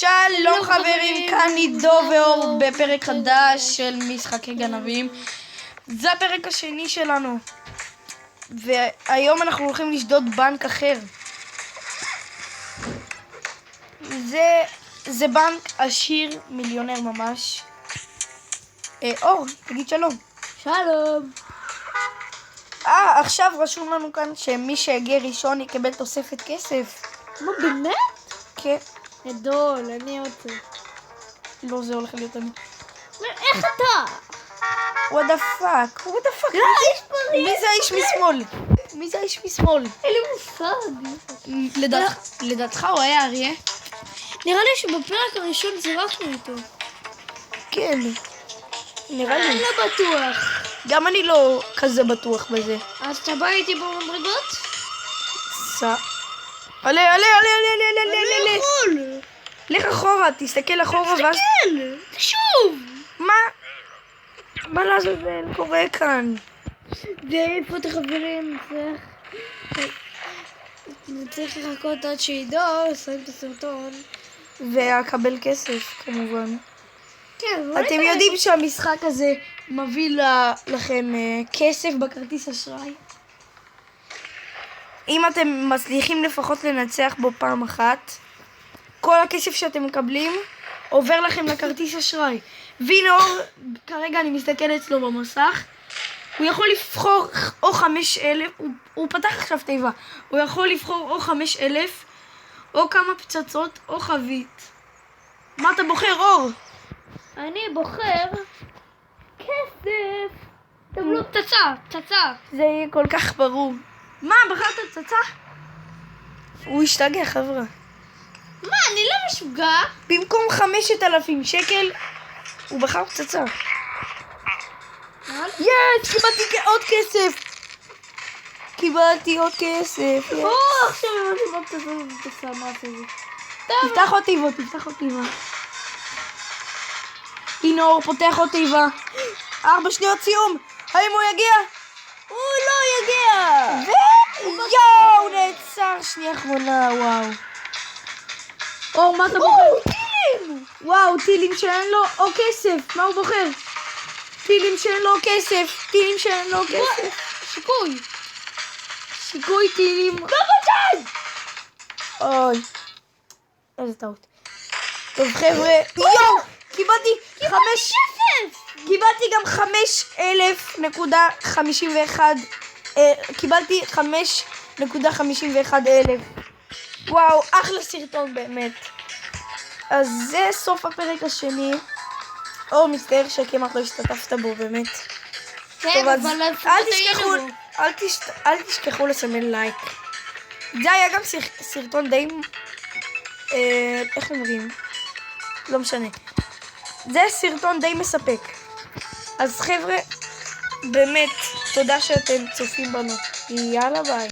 שלום חברים, כאן עידו ואור בפרק חדש של משחקי גנבים. זה הפרק השני שלנו, והיום אנחנו הולכים לשדוד בנק אחר. זה בנק עשיר, מיליונר ממש. אור, תגיד שלום. שלום. עכשיו רשום לנו כאן שמי שיגיע ראשון יקבל תוספת כסף. מה, באמת? כן. גדול, אני רוצה. לא, זה הולך להיות אני. איך אתה? what the fuck? מי זה האיש משמאל? מי זה האיש משמאל? אין לי מושג. לדעתך הוא היה אריה? נראה לי שבפרק הראשון זרקנו איתו. כן. נראה לי. אני לא בטוח. גם אני לא כזה בטוח בזה. אז אתה בא איתי במדרגות? עלה. אני לא יכול. לך אחורה, תסתכל אחורה ואז... תסתכל, שוב. מה לעזאזל קורה כאן? ואיפה את החברים? צריך לחכות עד שעידו יסיים את הסרטון. ואקבל כסף כמובן. כן, אתם יודעים שהמשחק הזה מביא לכם כסף בכרטיס אשראי? אם אתם מצליחים לפחות לנצח בו פעם אחת, כל הכסף שאתם מקבלים עובר לכם לכרטיס אשראי. והנה אור, כרגע אני מסתכל אצלו במסך, הוא יכול לבחור או 5,000, הוא פתח עכשיו תיבה, הוא יכול לבחור או 5,000, או כמה פצצות, או חבית. מה אתה בוחר, אור? אני בוחר כסף. תקבלו פצצה. זה יהיה כל כך ברור. מה, בחרת פצצה? הוא השתגע, חבר'ה. מה, אני לא משוגע. במקום 5,000 שקל, הוא בחר פצצה. קיבלתי עוד כסף. קיבלתי עוד כסף. עכשיו הבנתי מה פצצה, מה זה? תפתח עוד תיבה. הנה אור פותח עוד תיבה. 4 שניות סיום. האם הוא יגיע? הוא לא יגיע. יואו, נעצר שנייה אחרונה, וואו. אור, מה אתה בוחר? טילים. וואו, טילים שאין לו או כסף. מה הוא בוחר? טילים שאין לו כסף. שיקוי טילים. לא בצד. אוי. איזה טעות. טוב חבר'ה, יואו, קיבלתי גם 5,000.51. קיבלתי 5.51 אלף. וואו, אחלה סרטון באמת. אז זה סוף הפרק השני. מצטער שכמעט לא השתתפת בו באמת. כן, אבל אל תשכחו לסמן לייק. זה היה גם סרטון די... איך אומרים? לא משנה. זה סרטון די מספק. אז חבר'ה, באמת, תודה שאתם צופים בנו. יאללה ביי.